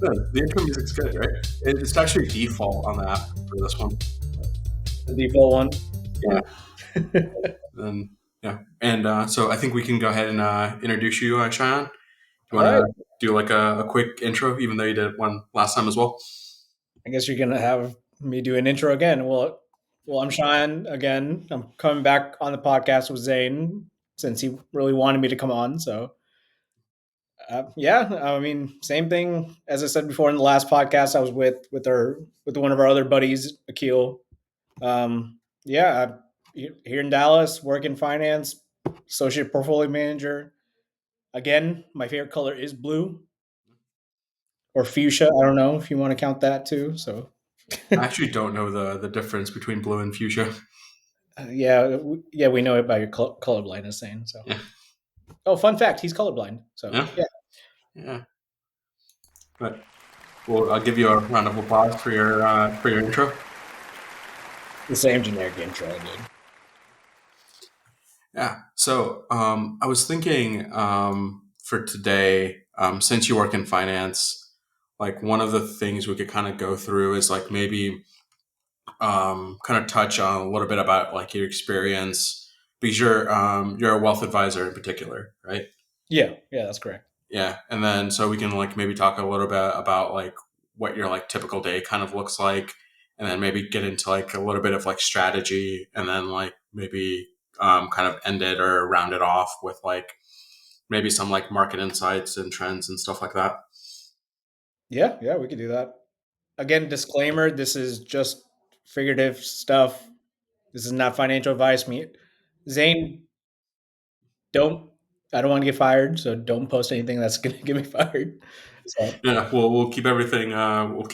good. The intro music's good, right? It's actually default on the app for this one. The default one. Yeah. Then yeah, and so I think we can go ahead and introduce you, Cheyenne. Do you All want right. to do like a quick intro, even though you did one last time as well? I guess you're gonna have me do an intro again. Well, I'm Sean again. I'm coming back on the podcast with Zane since he really wanted me to come on. So, yeah, I mean, same thing as I said before in the last podcast. I was with one of our other buddies, Akil. Yeah, here in Dallas, work in finance, associate portfolio manager. Again, my favorite color is blue or fuchsia. I don't know if you want to count that too. So I actually don't know the difference between blue and fuchsia. yeah, we know it by your colorblindness saying. So, Yeah, oh, fun fact, he's colorblind. So, yeah, yeah, yeah. But well, I'll give you a round of applause for your intro. the same generic intro I did. Yeah. So I was thinking for today, since you work in finance, like one of the things we could kind of go through is like maybe kind of touch on a little bit about like your experience because you're a wealth advisor in particular, right? Yeah, that's correct. Yeah, and then so we can like maybe talk a little bit about like what your like typical day kind of looks like, and then maybe get into like a little bit of like strategy, and then like maybe kind of end it or round it off with like maybe some like market insights and trends and stuff like that. Yeah, we could do that. Again, disclaimer: this is just figurative stuff. This is not financial advice. Me, Zane, don't. I don't want to get fired, so don't post anything that's gonna get me fired. So, Yeah, we'll keep everything good. all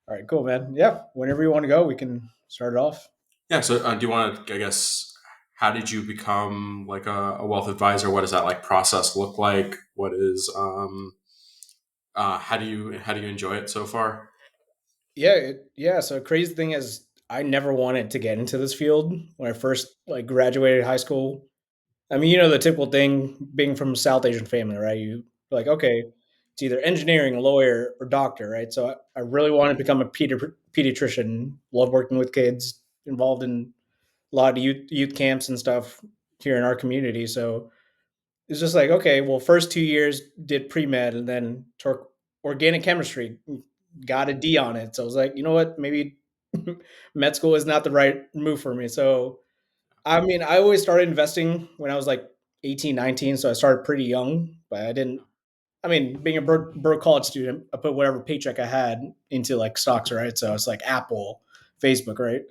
right, cool, man. Yeah, whenever you want to go, we can start it off. Yeah. So do you want to? I guess how did you become like a wealth advisor? What does that like process look like? What is how do you enjoy it so far? Yeah. So crazy thing is, I never wanted to get into this field when I first like graduated high school. I mean, the typical thing being from a South Asian family, right? You like, okay, it's either engineering, lawyer, or doctor, right? So I really wanted to become a pediatrician. Love working with kids, involved in a lot of youth camps and stuff here in our community. So it's just like, okay, well, first 2 years did pre med and then took organic chemistry, got a D on it. So I was like, you know what, maybe med school is not the right move for me. So I mean, I always started investing when I was like 18, 19. So I started pretty young, but I didn't. I mean, being a broke college student, I put whatever paycheck I had into like stocks, right? So it's like Apple, Facebook, right?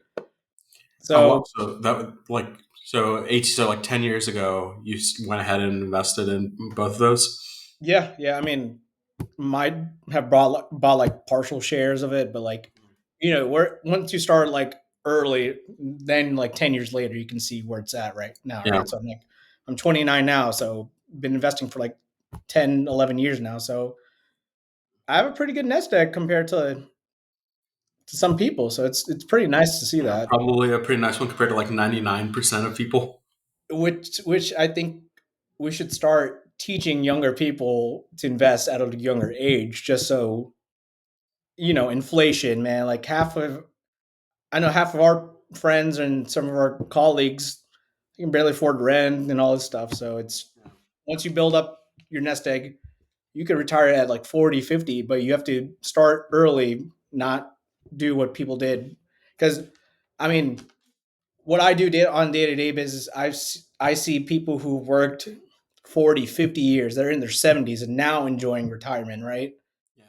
Oh wow! So So that like so like 10 years ago, you went ahead and invested in both of those. yeah. I mean, might have bought like partial shares of it, but like, where once you start like early, then like 10 years later, you can see where it's at right now, Yeah. right? So I'm 29 now, so been investing for like 10, 11 years now. So I have a pretty good nest egg compared to some people. So it's pretty nice to see Yeah, that, probably a pretty nice one compared to like 99% of people. which I think we should start teaching younger people to invest at a younger age, just so inflation, man. Like I know half of our friends and some of our colleagues can barely afford rent and all this stuff. So it's once you build up your nest egg, you can retire at like 40, 50, but you have to start early, not do what people did. Because, I mean, what I do on day to day business, I see people who worked 40, 50 years, they're in their 70s and now enjoying retirement, right? Yeah.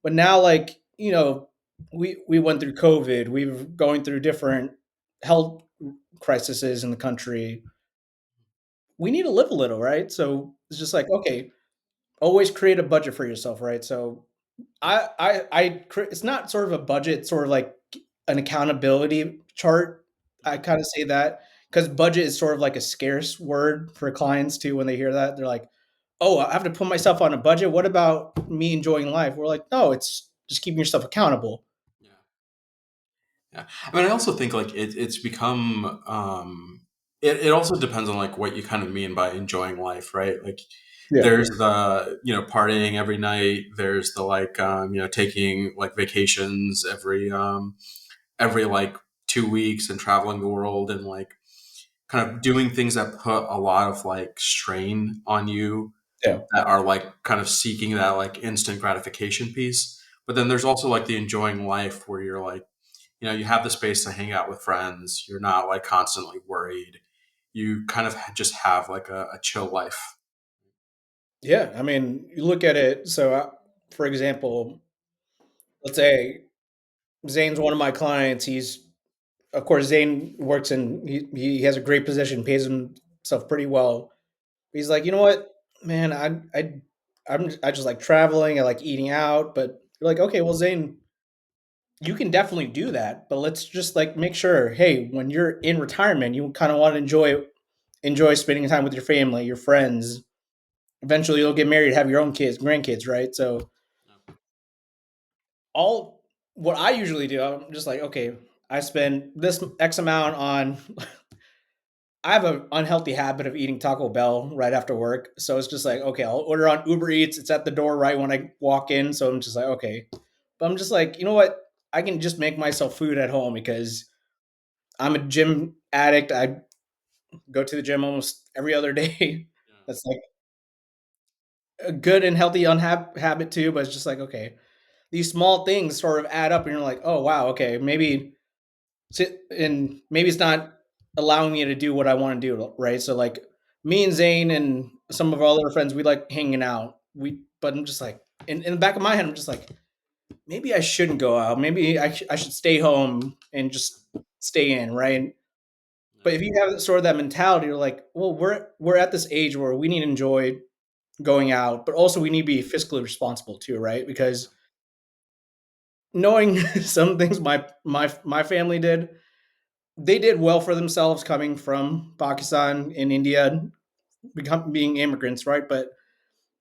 But now, like, we went through COVID, we're going through different health crises in the country. We need to live a little, right? So it's just like, okay, always create a budget for yourself, right? So it's not sort of a budget, it's sort of like an accountability chart. I kind of say that because budget is sort of like a scarce word for clients too. When they hear that, they're like, "Oh, I have to put myself on a budget. What about me enjoying life?" We're like, "No, it's just keeping yourself accountable." Yeah. Yeah. I mean, I also think like it's become it also depends on like what you kind of mean by enjoying life, right? Like Yeah. there's the partying every night. There's the taking like vacations every like 2 weeks and traveling the world and like kind of doing things that put a lot of like strain on you, Yeah. that are like kind of seeking that like instant gratification piece. But then there's also like the enjoying life where you're like, you have the space to hang out with friends. You're not like constantly worried. You kind of just have like a chill life. Yeah. I mean, you look at it. So, for example, let's say Zane's one of my clients. Of course, Zane works he has a great position, pays himself pretty well. He's like, you know what, man, I just like traveling. I like eating out. But you're like, okay, well, Zane, you can definitely do that. But let's just like make sure, hey, when you're in retirement, you kind of want to enjoy spending time with your family, your friends. Eventually, you'll get married, have your own kids, grandkids, right? So all what I usually do, I'm just like, okay, I spend this X amount on. I have an unhealthy habit of eating Taco Bell right after work. So it's just like, okay, I'll order on Uber Eats. It's at the door right when I walk in. So I'm just like, okay. But I'm just like, you know what? I can just make myself food at home because I'm a gym addict. I go to the gym almost every other day. That's like a good and healthy habit too. But it's just like, okay, these small things sort of add up and you're like, oh, wow, okay, maybe it's not allowing me to do what I want to do, right? So like me and Zane and some of our other friends, we like hanging out. But I'm just like in the back of my head, I'm just like, maybe I shouldn't go out. Maybe I should stay home and just stay in, right? But if you have sort of that mentality, you're like, well, we're at this age where we need to enjoy going out, but also we need to be fiscally responsible too, right? Because knowing some things my family did, they did well for themselves coming from Pakistan and India, being immigrants, right? But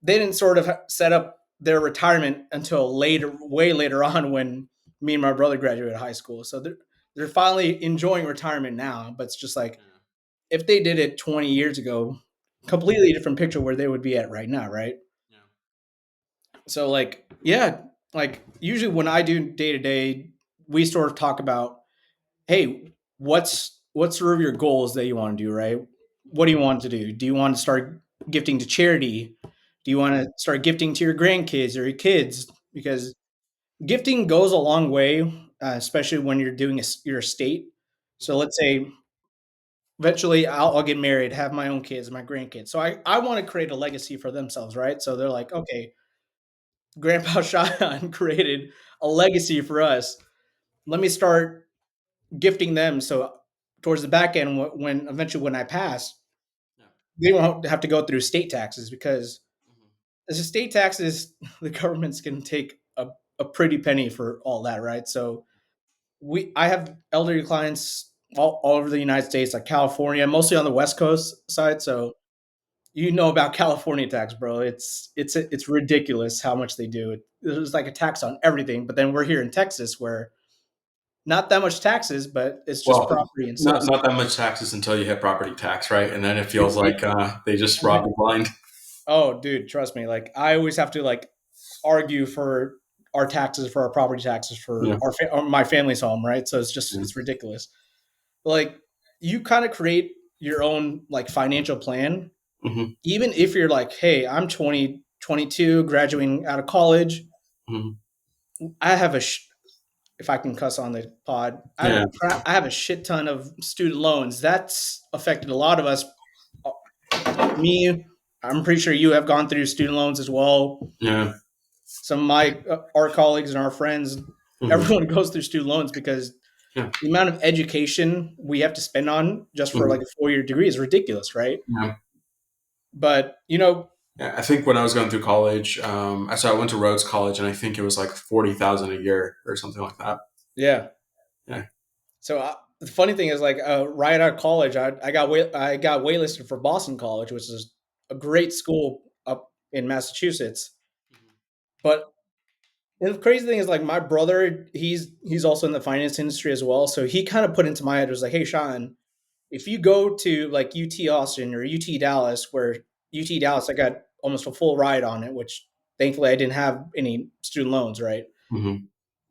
they didn't sort of set up their retirement until later, way later on, when me and my brother graduated high school. So they're finally enjoying retirement now. But it's just like if they did it 20 years ago, completely different picture where they would be at right now, right? So like, yeah, like usually when I do day to day, we sort of talk about, hey, what's sort of your goals that you want to do, right? What do you want to do? Do you want to start gifting to charity? Do you want to start gifting to your grandkids or your kids? Because gifting goes a long way, especially when you're doing your estate. So let's say eventually I'll get married, have my own kids, my grandkids. So I want to create a legacy for themselves, right? So they're like, okay, Grandpa Sean created a legacy for us. Let me start gifting them. So towards the back end, when eventually when I pass, they won't have to go through state taxes because as a state taxes, the government's going to take a pretty penny for all that, right? So I have elderly clients all over the United States, like California, mostly on the West Coast side. So you know about California tax, bro. It's ridiculous how much they do. There's like a tax on everything, but then we're here in Texas where not that much taxes, but it's just Well, property and sales not tax. that much taxes until you hit property tax, right? And then it feels like they just And rob you blind. oh, dude, trust me. Like I always have to like argue for our taxes, for our property taxes, for Yeah. my family's home, right? So Yeah. it's ridiculous. Like you kind of create your own like financial plan, Hmm. even if you're like, hey, I'm 20, 22, graduating out of college. Hmm. I have if I can cuss on the pod, Yeah. I have a shit ton of student loans. That's affected a lot of us. Me, I'm pretty sure you have gone through student loans as well. Yeah. Some of my our colleagues and our friends, Hmm. everyone goes through student loans because Yeah. the amount of education we have to spend on just for like Hmm. a 4 year degree is ridiculous, right? Yeah. But Yeah. I think when I was going through college, I went to Rhodes College, and I think it was like 40,000 a year or something like that. yeah. Yeah. So the funny thing is, like, right out of college, I got waitlisted for Boston College, which is a great school up in Massachusetts. But and the crazy thing is, like, my brother, he's also in the finance industry as well. So he kind of put into my head, was like, hey, Sean, if you go to like UT Austin or UT Dallas, where UT Dallas, I got almost a full ride on it, which thankfully I didn't have any student loans, right? Hmm.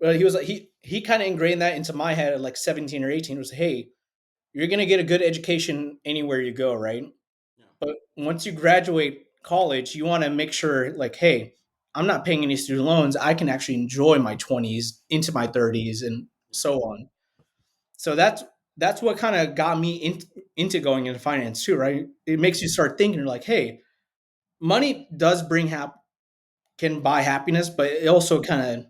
But he was like he kind of ingrained that into my head at like 17 or 18. It was, hey, you're gonna get a good education anywhere you go, right? Yeah. But once you graduate college, you want to make sure, like, hey, I'm not paying any student loans. I can actually enjoy my 20s into my 30s and Yeah. so on. So that's what kind of got me into going into finance too, right? It makes you start thinking, like, hey, money does bring can buy happiness, but it also kind of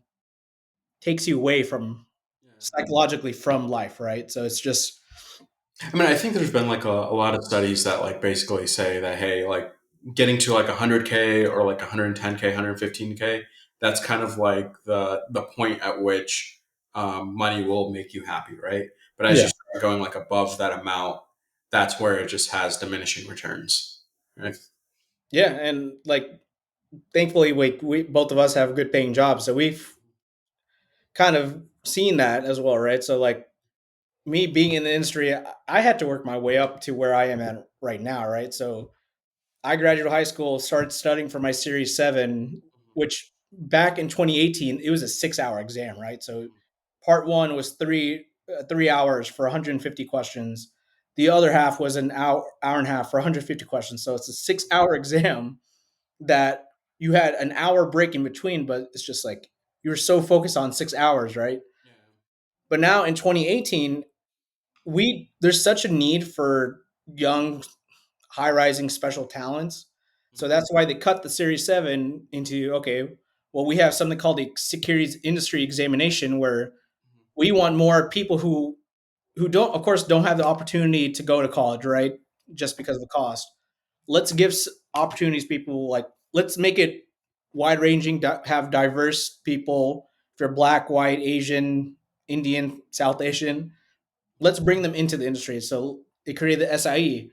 takes you away from Yeah. psychologically from life, right? So it's just I mean, I think there's been like a lot of studies that like basically say that, hey, like getting to like 100K or like 110K, 115K, that's kind of like the point at which money will make you happy, right? But as you yeah, start going like above that amount, that's where it just has diminishing returns, right? yeah, and like thankfully we both of us have good paying jobs, so we've kind of seen that as well, right? So like me being in the industry, I had to work my way up to where I am at right now, right? So I graduated high school, started studying for my Series 7, which back in 2018, it was a 6-hour exam, right? So part one was 3 hours for 150 questions. The other half was an hour and a half for 150 questions. So it's a 6-hour exam that you had an hour break in between, but it's just like you were so focused on 6 hours, right? Yeah. But now in 2018, we there's such a need for young high rising special talents. So Mhm. that's why they cut the Series 7 into, okay, well, we have something called the securities industry examination where we want more people who don't, of course, don't have the opportunity to go to college, right? Just because of the cost. Let's give opportunities people, like let's make it wide ranging, have diverse people. If you're black, white, Asian, Indian, South Asian, let's bring them into the industry. So they created the SIE.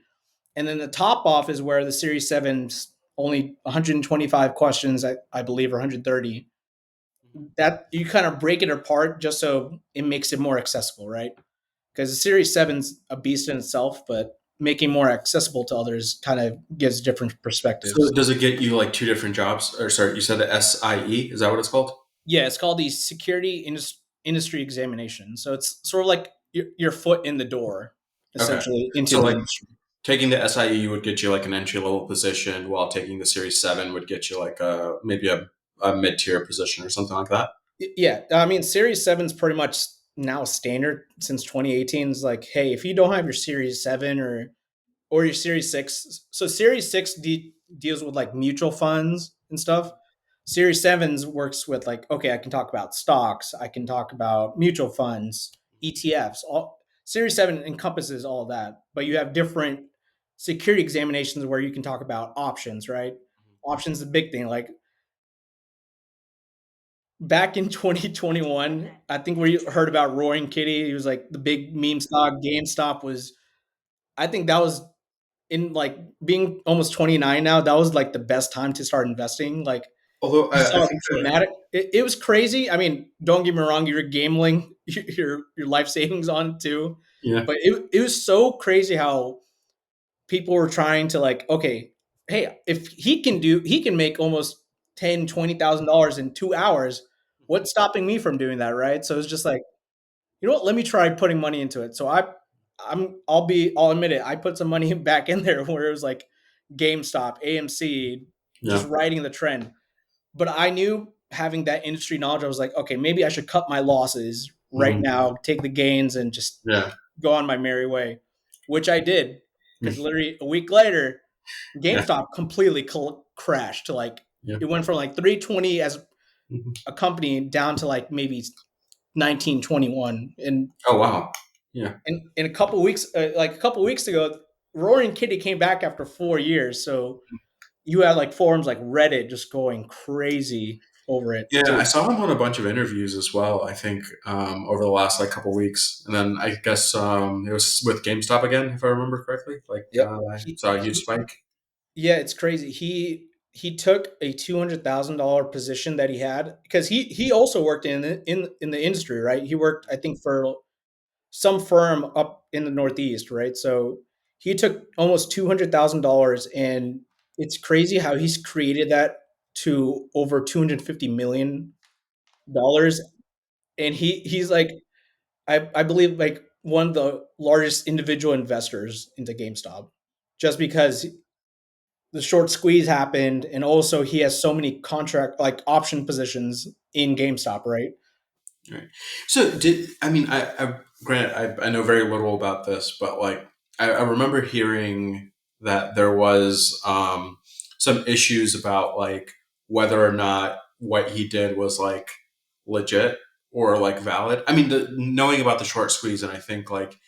And then the top off is where the Series 7's only 125 questions, I believe, or 130. That you kind of break it apart just so it makes it more accessible, right? Because the Series 7's a beast in itself, but making more accessible to others kind of gives different So perspectives. does it get you like two different jobs? Or sorry, you said the SIE. Is that what it's called? Yeah, it's called the industry examination. So it's sort of like your foot in the door, Okay. essentially, into So the like industry. taking the SIE would get you like an entry level position, while taking the Series 7 would get you like a maybe a mid tier position or something like that. Yeah, I mean, Series 7's pretty much now standard since 2018. Is like, hey, if you don't have your Series 7 or your Series 6, so Series 6 deals with like mutual funds and stuff. Series 7's works with like, okay, I can talk about stocks, I can talk about mutual funds, ETFs. All Series 7 encompasses all of that, but you have different security examinations where you can talk about options, right? Options is a big thing. Like back in 2021, I think we heard about Roaring Kitty. He was like the big meme stock. GameStop was, I think that was in like being almost 29 now. That was like the best time to start investing. Like Although you I saw think that dramatic. It was crazy. I mean, don't get me wrong. You're gambling your life savings on it too, yeah. but it was so crazy how people were trying to like, okay, hey, if he can make almost 10, $20,000 in 2 hours. What's stopping me from doing that, right? So it's just like, you know what? Let me try putting money into it. So I'll admit it. I put some money back in there where it was like GameStop, AMC, just Yeah. riding the trend. But I knew having that industry knowledge, I was like, okay, maybe I should cut my losses right Mhm. now, take the gains, and just Yeah. go on my merry way, which I did. Because Mm. literally a week later, Yeah. GameStop completely crashed to like Yeah. it went from like 320 as Mhm. a company down to like maybe 1921. And Oh wow. Yeah. in a couple weeks, like a couple weeks ago, Roaring Kitty came back after 4 years. So you had like forums like Reddit just going crazy over it Yeah, I too. saw him on a bunch of interviews as well. I think over the last like couple weeks, and then I guess it was with GameStop again, if I remember correctly. Like Yep. I saw a huge spike. Yeah, it's crazy. He took a $200,000 position that he had because he also worked in the industry, right? He worked, I think, for some firm up in the Northeast, right? So he took almost $200,000 and it's crazy how he's created that to over $250 million, and he's like I believe like one of the largest individual investors into GameStop, just because the short squeeze happened, and also he has so many contract like option positions in GameStop, right? Right. So did I mean I granted I know very little about this, but like I remember hearing that there was some issues about like whether or not what he did was like legit or like valid. I mean, knowing about the short squeeze, and I think like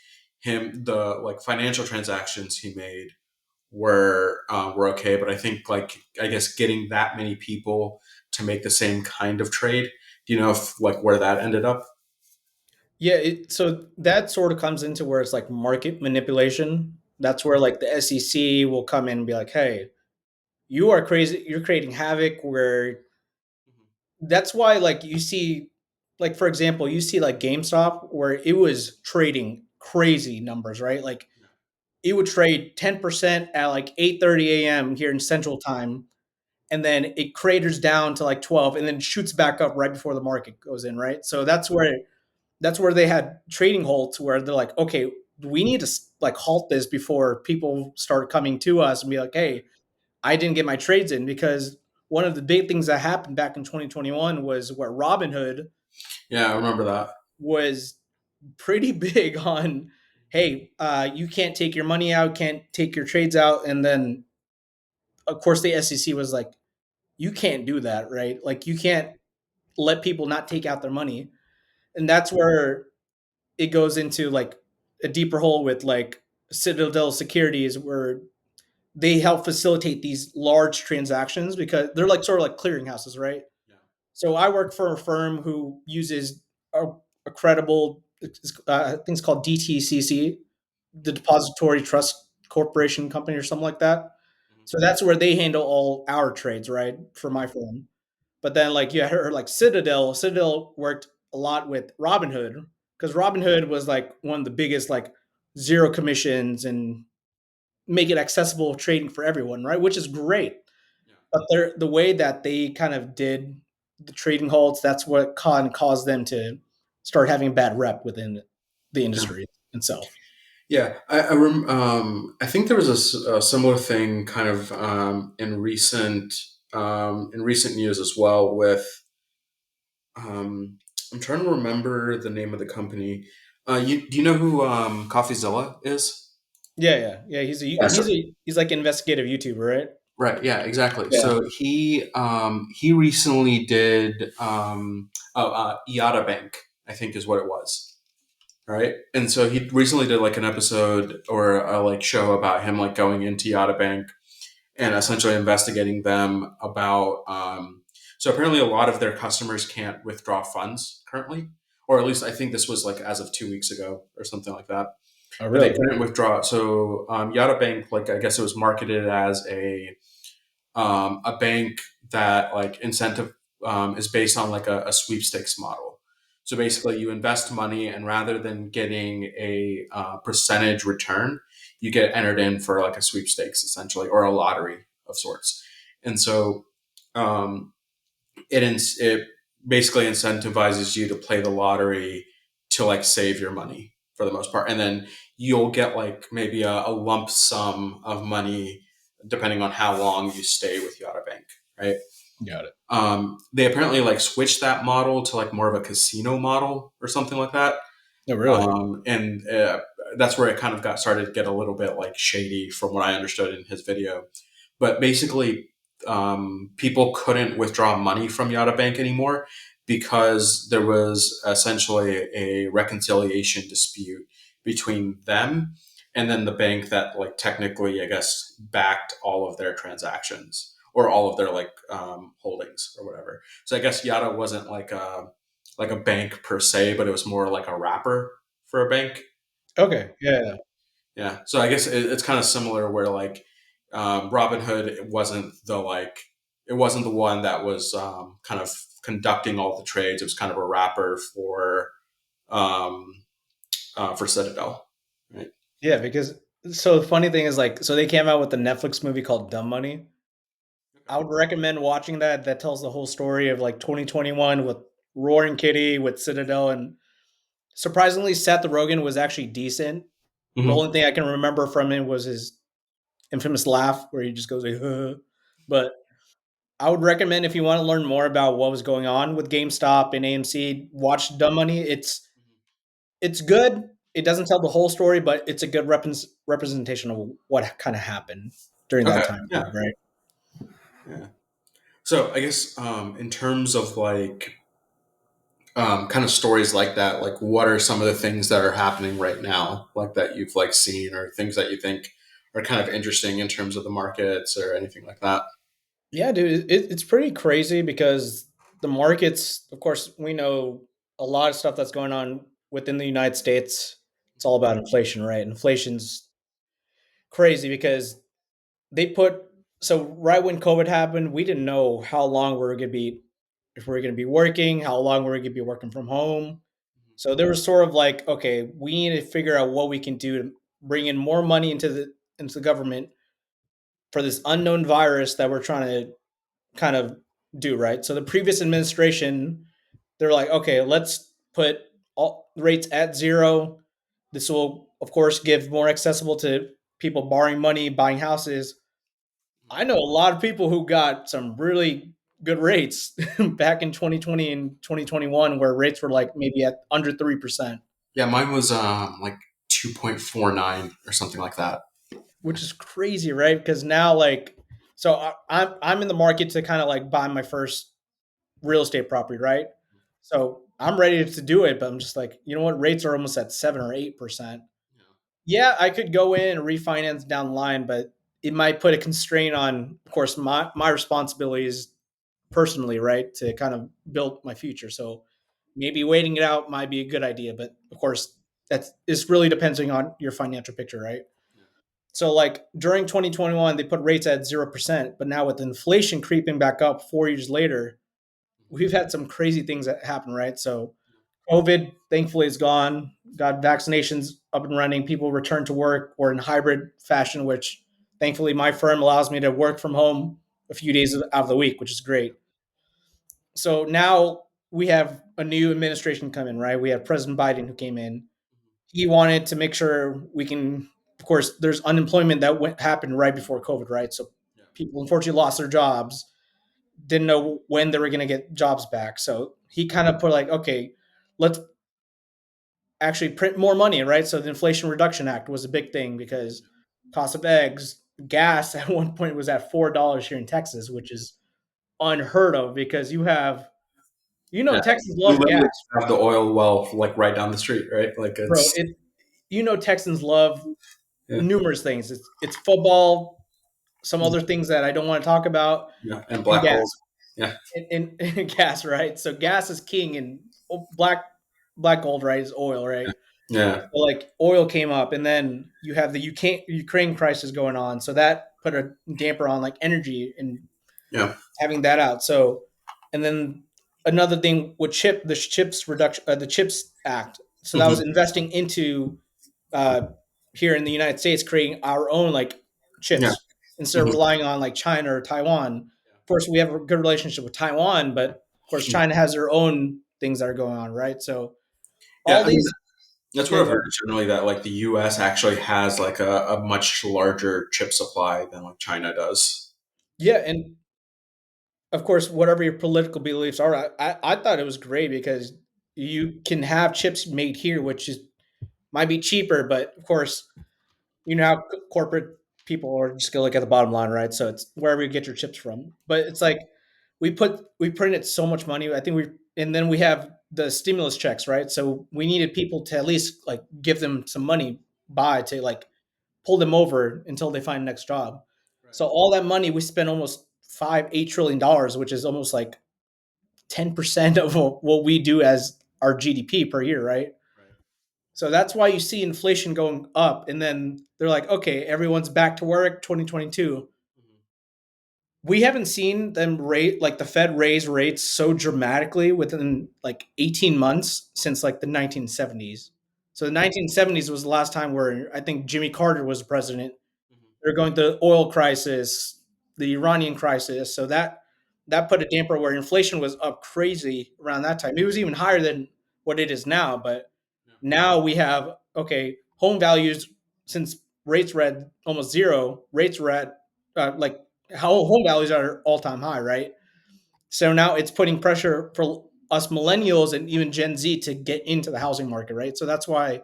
the like financial transactions he made were okay, but I think like I guess getting that many people to make the same kind of trade. Do you know if like where that ended up? Yeah, so that sort of comes into where it's like market manipulation. That's where like the SEC will come in and be like, "Hey, you are crazy. You're creating havoc." Where that's why like you see, like for example, you see like GameStop where it was trading crazy numbers, right? Like it would trade 10% at like 8:30 a.m. here in Central Time, and then it craters down to like 12 and then shoots back up right before the market goes in, right? So that's where they had trading halts where they're like, okay, we need to like halt this before people start coming to us and be like, hey, I didn't get my trades in, because one of the big things that happened back in 2021 was where Robinhood Yeah, I remember that. was pretty big on, hey, you can't take your money out, can't take your trades out, and then of course the SEC was like, you can't do that, right? Like you can't let people not take out their money, and that's where it goes into like a deeper hole with like Citadel Securities, where they help facilitate these large transactions because they're like sort of like clearinghouses, right? Yeah. So I work for a firm who uses a credible, I think it's called DTCC, the Depository Trust Corporation Company or something like that. Mhm. So that's where they handle all our trades, right, for my firm. But then, like you heard, like Citadel worked a lot with Robinhood, because Robinhood was like one of the biggest like zero commissions and make it accessible trading for everyone, right? Which is great. Yeah. But the way that they kind of did the trading halts, that's what caused them to start having a bad rep within the Yeah. industry itself. Yeah. I think there was a similar thing kind of in recent news as well with um, I'm trying to remember the name of the company. Do you know who CoffeeZilla is? Yeah. Yeah. So He's like investigative YouTuber, right? right. Yeah. Exactly. Yeah. So he recently did IATA Bank, I think is what it was. Right. And so he recently did like an episode or a like show about him like going into Yada Bank and essentially investigating them about. So apparently, a lot of their customers can't withdraw funds currently, or at least I think this was like as of 2 weeks ago or something like that. Oh, But they really? couldn't withdraw. So Yada Bank, like I guess it was marketed as a bank that like incentive is based on like a sweepstakes model. So basically, you invest money, and rather than getting a percentage return, you get entered in for like a sweepstakes essentially, or a lottery of sorts. And so um, it basically incentivizes you to play the lottery to like save your money for the most part, and then you'll get like maybe a lump sum of money depending on how long you stay with Yada Bank, right? Got it. They apparently like switched that model to like more of a casino model or something like that, No, really? and that's where it kind of got started to get a little bit like shady from what I understood in his video. But basically, people couldn't withdraw money from Yada Bank anymore because there was essentially a reconciliation dispute between them and then the bank that like technically I guess backed all of their transactions or all of their like holdings or whatever. So I guess Yada wasn't like a bank per se, but it was more like a wrapper for a bank. Okay. Yeah. Yeah. So I guess it's kind of similar where like Robinhood it wasn't it wasn't the one that was kind of conducting all the trades. It was kind of a wrapper for Citadel. Right. Yeah, because so the funny thing is like, so they came out with a Netflix movie called Dumb Money. I would recommend watching that. That tells the whole story of like 2021 with Roaring Kitty, with Citadel, and surprisingly, Seth Rogen was actually decent. The Hmm. only thing I can remember from him was his infamous laugh, where he just goes like, "Huh." But I would recommend if you want to learn more about what was going on with GameStop and AMC, watch Dumb Money. It's good. It doesn't tell the whole story, but it's a good representation of what kind of happened during that Okay. time Yeah. period, right? Yeah. So I guess in terms of like kind of stories like that, like what are some of the things that are happening right now, like that you've like seen, or things that you think are kind of interesting in terms of the markets or anything like that? Yeah, dude, it's pretty crazy because the markets, of course, we know a lot of stuff that's going on within the United States. It's all about inflation, right? Inflation's crazy because they put so right when COVID happened, we didn't know how long we were going to be if we are going to be working, how long we are going to be working from home. So there was sort of like, okay, we need to figure out what we can do to bring in more money into the government for this unknown virus that we're trying to kind of do, right? So the previous administration, they're like, okay, let's put all rates at zero. This will, of course, give more accessible to people borrowing money, buying houses. I know a lot of people who got some really good rates back in 2020 and 2021, where rates were like maybe at under 3%, Yeah, mine was like 2.49 or something like that. which is crazy, right? Because now, like, so I'm in the market to kind of like buy my first real estate property, right? So I'm ready to do it, but I'm just like, you know what? Rates are almost at 7 or 8%. Yeah, I could go in and refinance down the line, but it might put a constraint on, of course, my responsibilities personally, right, to kind of build my future. So maybe waiting it out might be a good idea, but of course, it's really depending on your financial picture, right? So like during 2021, they put rates at 0%, but now with inflation creeping back up 4 years later, we've had some crazy things that happen, right? So COVID, thankfully, is gone. Got vaccinations up and running. People return to work or in hybrid fashion, which thankfully my firm allows me to work from home a few days out of the week, which is great. So now we have a new administration come in, right? We have President Biden who came in. He wanted to make sure we can, of course, there's unemployment that happened right before COVID, right? So people unfortunately lost their jobs, didn't know when they were going to get jobs back. So he kind of put like, okay, let's actually print more money, right? So the Inflation Reduction Act was a big thing because cost of eggs, gas at one point was at $4 here in Texas, which is unheard of because Yeah, Texans we love gas, literally have the oil well like right down the street, right? Like bro. it's Texans love yeah, numerous things. It's football, some other things that I don't want to talk about, yeah, and and black gold. gas. Yeah, And gas, right? So gas is king, and black gold, right, is oil, right? yeah, So like oil came up, and then you have the Ukraine crisis going on, so that put a damper on like energy and yeah. having that out. So, and then another thing with the Chips Act. So that was Hmm. investing into uh, here in the United States, creating our own like Yeah. chips instead of Hmm. relying on like China or Taiwan. Of course, we have a good relationship with Taiwan, but of course, China has their own things that are going on, right? So Yeah, all I mean these, that's what yeah, I've heard generally, that like the U.S. actually has like a much larger chip supply than like China does. yeah, and of course, whatever your political beliefs are, I thought it was great because you can have chips made here, which is might be cheaper, but of course, you know how corporate people are just gonna look at the bottom line, right? So it's wherever you get your chips from. But it's like we printed so much money. I think and then we have the stimulus checks, right? So we needed people to at least like give them some money by to like pull them over until they find the next job. Right. So all that money we spent almost 8 trillion dollars, which is almost like 10% of what we do as our GDP per year, right? Right. So that's why you see inflation going up. And then they're like, okay, everyone's back to work 2022. Hmm. We haven't seen them rate like the Fed raise rates so dramatically within like 18 months since like the 1970s. So the 1970s was the last time where I think Jimmy Carter was president. Hmm. They're going through the oil crisis. the Iranian crisis. So that put a damper where inflation was up crazy around that time. It was even higher than what it is now. But Yeah. now we have, okay, home values, since rates were at almost zero, rates were at like how home values are all time high, right? So now it's putting pressure for us millennials and even Gen Z to get into the housing market, right? So that's why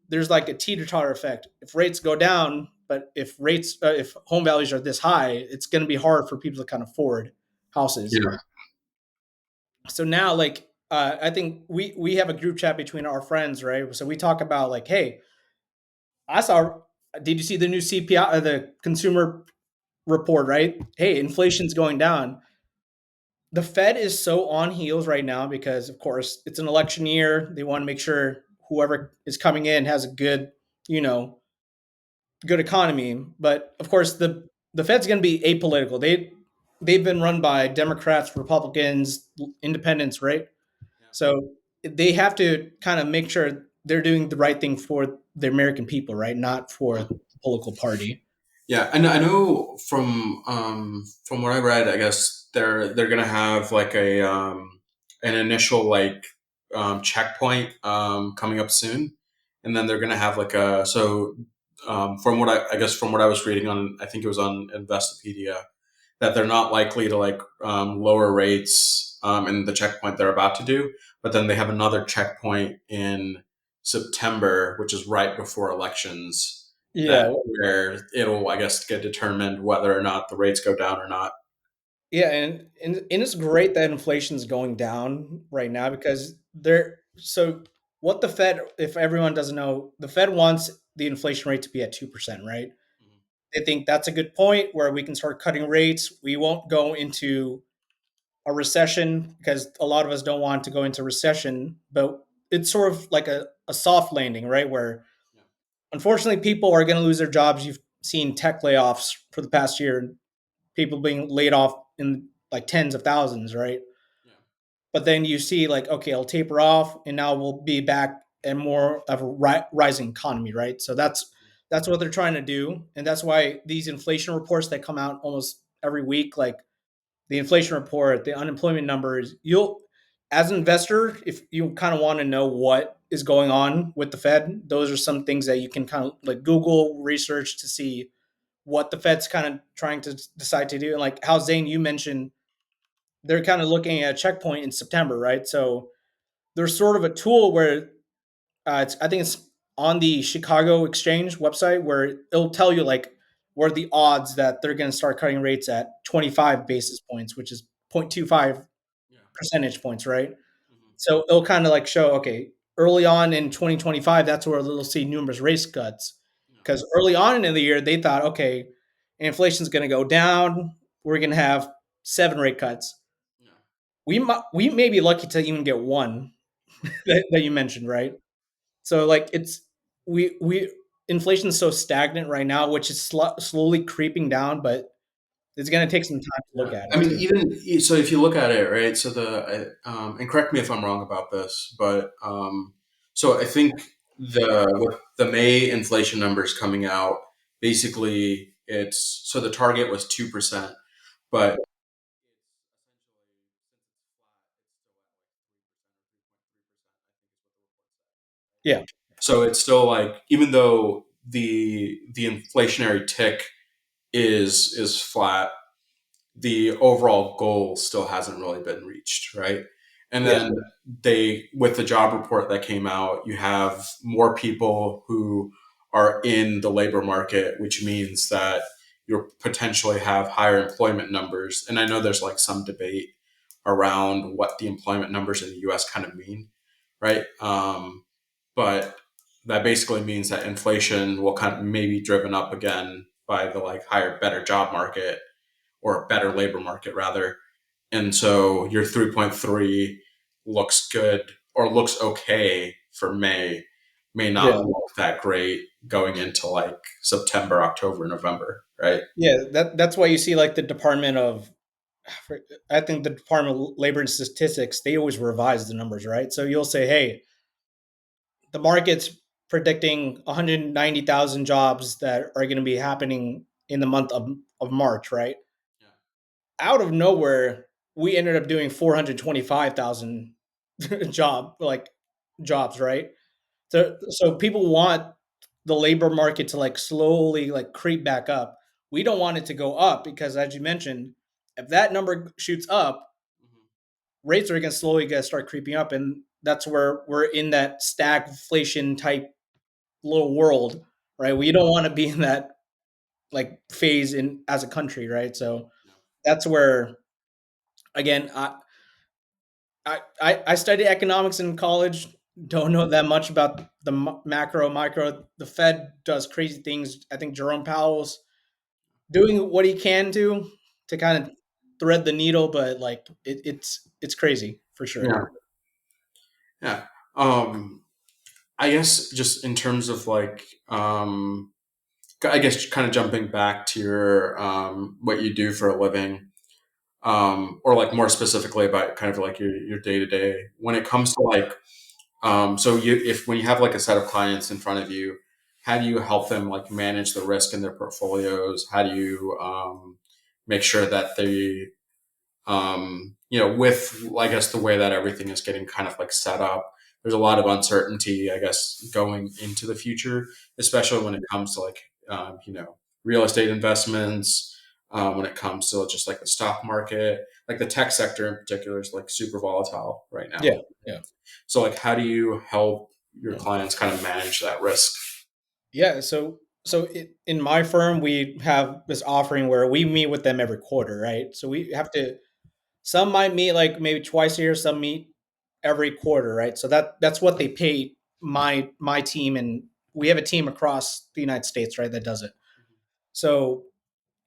there's like a teeter totter effect. If rates go down, but if home values are this high, it's going to be hard for people to kind of afford houses. Yeah. So now, like, I think we have a group chat between our friends, right? So we talk about like, hey, I saw. Did you see the new CPI, the consumer report? Right? Hey, inflation's going down. The Fed is so on heels right now because, of course, it's an election year. They want to make sure whoever is coming in has a good, you know, good economy. But of course, the Fed's going to be apolitical. They've been run by Democrats, Republicans, independents, right? So they have to kind of make sure they're doing the right thing for the American people, right? Not for Yeah. the political party. Yeah, and I know from what I read, I guess they're gonna have like a an initial like checkpoint coming up soon, and then they're gonna have like a so from what I guess from what I was reading on, I think it was on Investopedia, that they're not likely to like lower rates in the checkpoint they're about to do, but then they have another checkpoint in September, which is right before elections, that Yeah, where it'll, I guess, get determined whether or not the rates go down or not. yeah, and it's great that inflation's going down right now because they're so what the Fed, if everyone doesn't know, the Fed wants the inflation rate to be at 2%, right? They think that's a good point where we can start cutting rates. We won't go into a recession because a lot of us don't want to go into recession, but it's sort of like a soft landing, right? Where Yeah, unfortunately people are going to lose their jobs. You've seen tech layoffs for the past year, people being laid off in like tens of thousands, right? yeah, But then you see like, okay, I'll taper off, and now we'll be back and more of a rising economy, right? So that's what they're trying to do, and that's why these inflation reports that come out almost every week, like the inflation report, the unemployment numbers, you'll as an investor, if you kind of want to know what is going on with the Fed, those are some things that you can kind of like Google research to see what the Fed's kind of trying to decide to do. And like how Zane, you mentioned, they're kind of looking at a checkpoint in September, right? So there's sort of a tool where I think it's on the Chicago Exchange website where it'll tell you like where the odds that they're going to start cutting rates at 25 basis points, which is 0.25 yeah, percentage points, right? mhm, So it'll kind of like show, okay, early on in 2025, that's where they'll see numerous rate cuts. yeah, Because early on in the year, they thought, okay, inflation's going to go down. We're going to have 7 rate cuts. yeah, We may be lucky to even get one that you mentioned, right? So like we inflation's so stagnant right now, which is slowly creeping down, but it's going to take some time to look yeah. at I it mean, too. even so, if you look at it, right? So and correct me if I'm wrong about this, but so I think the with the May inflation numbers coming out, basically it's so the target was 2%, but Yeah, so it's still like, even though the inflationary tick is flat, the overall goal still hasn't really been reached, right? And yeah, then they, with the job report that came out, you have more people who are in the labor market, which means that you potentially have higher employment numbers. And I know there's like some debate around what the employment numbers in the US kind of mean, right? But that basically means that inflation will kind of maybe driven up again by the like higher, better job market, or a better labor market rather. And so your 3.3 looks good or looks okay for May, may not yeah, look that great going into like September, October, November, right? yeah. That's why you see like the Department of, I think the Department of Labor and Statistics, they always revise the numbers, right? So you'll say, hey, the market's predicting 190,000 jobs that are going to be happening in the month of March, right? out of nowhere, we ended up doing 425,000 like jobs, right? So people want the labor market to like slowly like creep back up. We don't want it to go up because, as you mentioned, if that number shoots up, rates are going to slowly going to start creeping up, and that's where we're in that stagflation type little world, right? We don't want to be in that like phase in as a country, right? So that's where again, I studied economics in college. Don't know that much about the macro, micro. The Fed does crazy things. I think Jerome Powell's doing what he can to kind of thread the needle, but like it's crazy for sure. Yeah. Yeah. Um, I guess just in terms of like, I guess kind of jumping back to your what you do for a living, or like more specifically about kind of like your day to day when it comes to like, so you if when you have like a set of clients in front of you, how do you help them like manage the risk in their portfolios? How do you make sure that they with I guess the way that everything is getting kind of like set up, there's a lot of uncertainty, I guess, going into the future, especially when it comes to like real estate investments, when it comes to just like the stock market, like the tech sector in particular is like super volatile right now. Yeah, yeah, So like, how do you help your clients kind of manage that risk? yeah. In my firm, we have this offering where we meet with them every quarter, right? So we have to. Some might meet like maybe twice a year. Some meet every quarter, right? So that's what they pay my team, and we have a team across the United States, right, that does it. So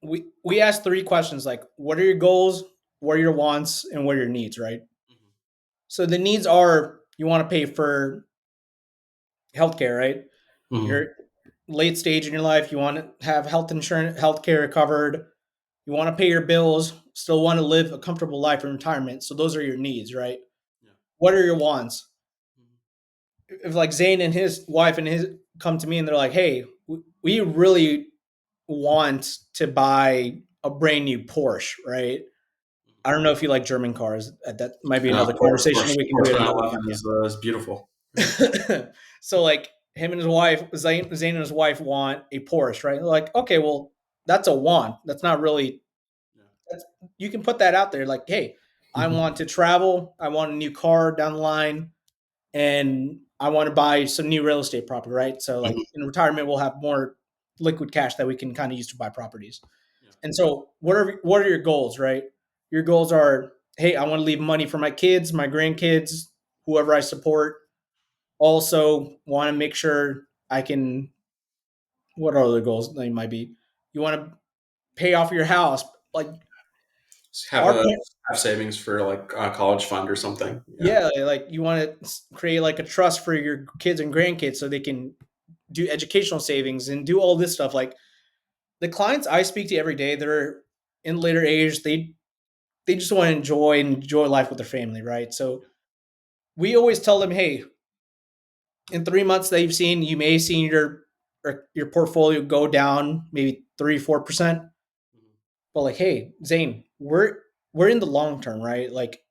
we ask three questions like, what are your goals, what are your wants, and what are your needs, right? So the needs are you want to pay for healthcare, right? Hmm. You're late stage in your life, you want to have health insurance, healthcare covered, you want to pay your bills, still want to live a comfortable life in retirement. So those are your needs, right? Yeah. What are your wants? If like Zane and his wife and his come to me and they're like, "Hey, we really want to buy a brand new Porsche," right? I don't know if you like German cars. That might be Yeah, another conversation that we can do Porsche at another 911 time. is beautiful. Yeah. Yeah. So like him and his wife, Zane and his wife want a Porsche, right? They're like, okay, well, that's a want. That's not really. Yeah. That's, you can put that out there. Like, hey, I Hmm. want to travel. I want a new car down the line, and I want to buy some new real estate property, right? So like Hmm. in retirement, we'll have more liquid cash that we can kind of use to buy properties. Yeah. And so what are your goals, right? Your goals are, hey, I want to leave money for my kids, my grandkids, whoever I support. Also want to make sure I can what are other goals they might be? You want to pay off your house. Like Have our a plan, have savings for like a college fund or something. Yeah. yeah, like you want to create like a trust for your kids and grandkids so they can do educational savings and do all this stuff. Like the clients I speak to every day, they're in later age, they just want to enjoy life with their family, right? So we always tell them, hey, in 3 months that you've seen, you may have seen your portfolio go down maybe 3-4%. Mhm. But like, hey, Zane, we're in the long term, right? Like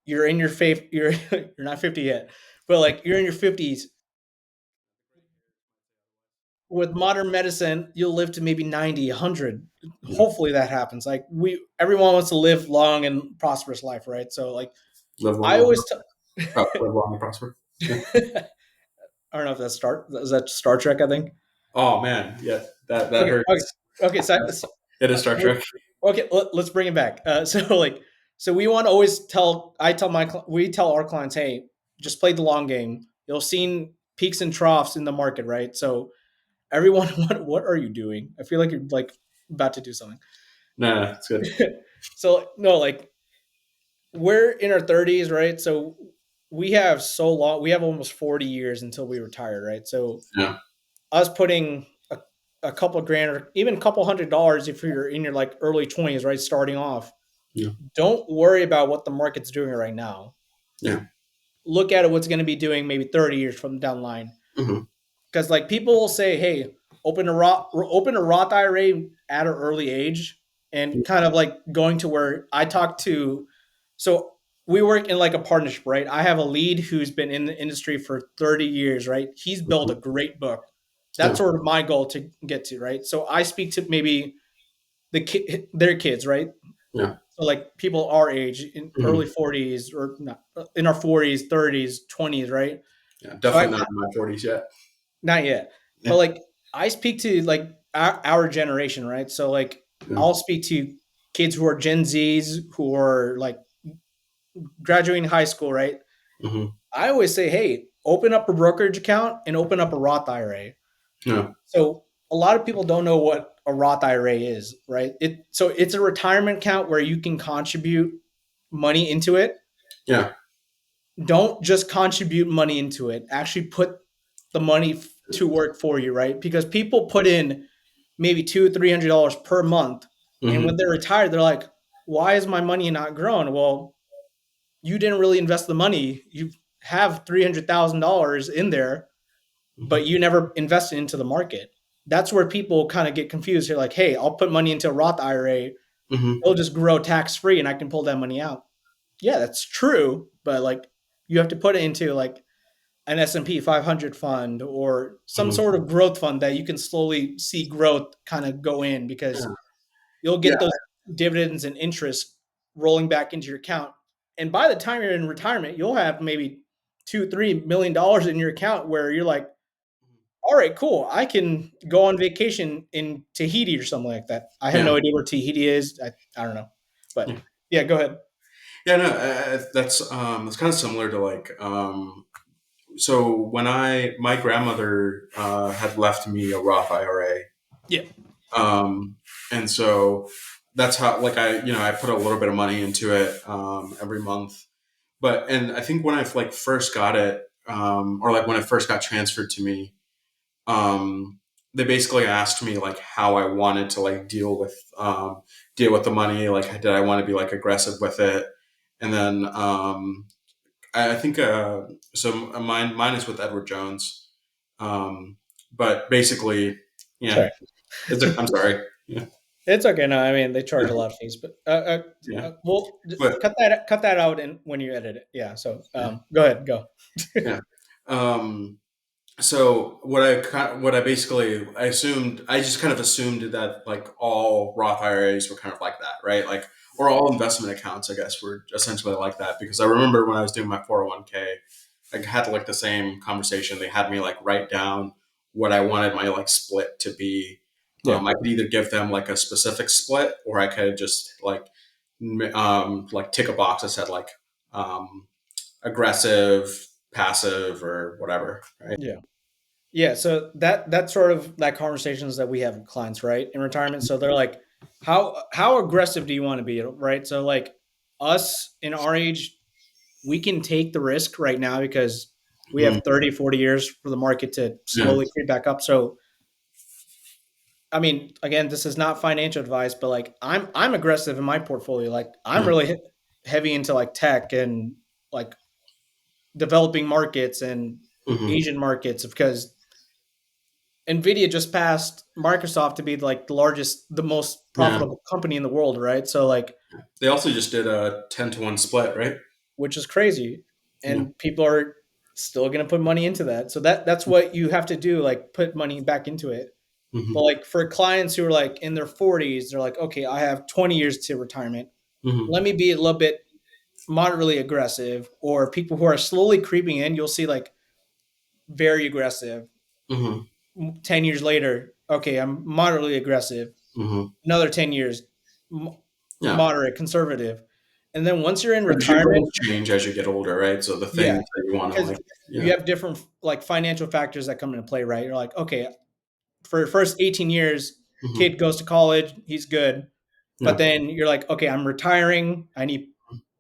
you're in your you're not 50 yet, but like you're in your 50s. With modern medicine, you'll live to maybe 90, 100. Yeah. Hopefully that happens. Like everyone wants to live long and prosperous life, right? So like Live I long and always prosper. Live long and prosper. Yeah. I don't know if that's is that Star Trek, I think. Oh man, yeah, that Okay, okay, hurts. okay. That's, it is Star Trek. Okay, let's bring it back. So we want to always tell. We tell our clients, hey, just play the long game. You'll see peaks and troughs in the market, right? So everyone, what are you doing? I feel like you're like about to do something. Nah, it's good. So no, like we're in our 30s, right? So we have so long. We have almost 40 years until we retire, right? So Yeah, us putting a couple of grand or even a couple $100 if you're in your like early 20s, right, starting off. yeah, Don't worry about what the market's doing right now. yeah. Look at it what's going to be doing maybe 30 years from down the line. Hmm. Because like people will say, hey, open a Roth IRA at an early age. and kind of like going to where I talk to. So we work in like a partnership, right? I have a lead who's been in the industry for 30 years, right? He's built a Mhm. great book. That's Yeah. sort of my goal to get to, right? So I speak to maybe their kids, right? Yeah. So like people our age in early Mhm. 40s or not, in our 40s, 30s, 20s, right? Yeah. So Definitely not in my 40s yet. not yet. But Yeah. like I speak to like our generation, right? So like Yeah. I'll speak to kids who are Gen Zs who are like graduating high school, right? Hmm. I always say, hey, open up a brokerage account and open up a Roth IRA. Yeah. So a lot of people don't know what a Roth IRA is, right? It's a retirement account where you can contribute money into it. Yeah. Don't just contribute money into it. Actually put the money to work for you, right? Because people put in maybe $200-300 per month, and when Hmm. they're retired, they're like, "Why is my money not growing?" Well, you didn't really invest the money. You have $300,000 in there, Hmm. but you never invested into the market. That's where people kind of get confused. They're like, "Hey, I'll put money into a Roth IRA. Hmm. It'll just grow tax free, and I can pull that money out." Yeah, that's true, but like you have to put it into like an S&P 500 fund or some Hmm. sort of growth fund that you can slowly see growth kind of go in, because Yeah. you'll Yeah. get those dividends and interest rolling back into your account. And by the time you're in retirement, you'll have maybe 2-3 million dollars in your account where you're like, all right, cool. I can go on vacation in Tahiti or something like that. I have Yeah. no idea where Tahiti is. I don't know. But Yeah. yeah, go ahead. Yeah. No, that's kind of similar to like so when I my grandmother had left me a Roth IRA, Yeah. and so that's how like I put a little bit of money into it every month. But and I think when I like first got it, or like when it first got transferred to me, um, they basically asked me like how I wanted to like deal with the money. Like, did I want to be like aggressive with it? And then I think so. Mine is with Edward Jones, um, but basically, yeah, Sorry. I'm sorry. Yeah, It's okay. No, I mean they yeah, charge a lot of fees, but yeah, we'll but cut that out and when you edit it. Yeah. So yeah, go ahead, go. yeah. Um, so what I basically I just kind of assumed that like all Roth IRAs were kind of like that, right? Like or all investment accounts, I guess, were essentially like that because I remember when I was doing my 401k, I had like the same conversation. They had me like write down what I wanted my like split to be. Yeah. I could either give them like a specific split, or I could just like tick a box that said like um, aggressive, passive, or whatever, right? Yeah. Yeah. So that's sort of that conversations that we have with clients, right, in retirement. So they're like, how aggressive do you want to be, right? So like us in our age, we can take the risk right now because we Mm, have 30-40 years for the market to yeah. slowly creep back up. So I mean, again, this is not financial advice, but like I'm aggressive in my portfolio. Like I'm Yeah. really heavy into like tech and like developing markets and Hmm. Asian markets because Nvidia just passed Microsoft to be like the largest, the most Yeah. profitable company in the world, right? So like, They also just did a 10-1 split, right? which is crazy, Yeah. and people are still going to put money into that. So that's what you have to do, like put money back into it. But Hmm. like for clients who are like in their 40s, they're like, okay, I have 20 years to retirement. Hmm. Let me be a little bit moderately aggressive. Or people who are slowly creeping in, you'll see like very aggressive. Hmm. 10 years later, okay, I'm moderately aggressive. Hmm. Another 10 years, Yeah. moderate, conservative. And then once you're in Because your retirement, goals change as you get older, right? So the things yeah, that you want to because like, you yeah. have different like financial factors that come into play, right? You're like, okay, for the first 18 years, Hmm. kid goes to college, he's good. But Yeah. then you're like, okay, I'm retiring. I need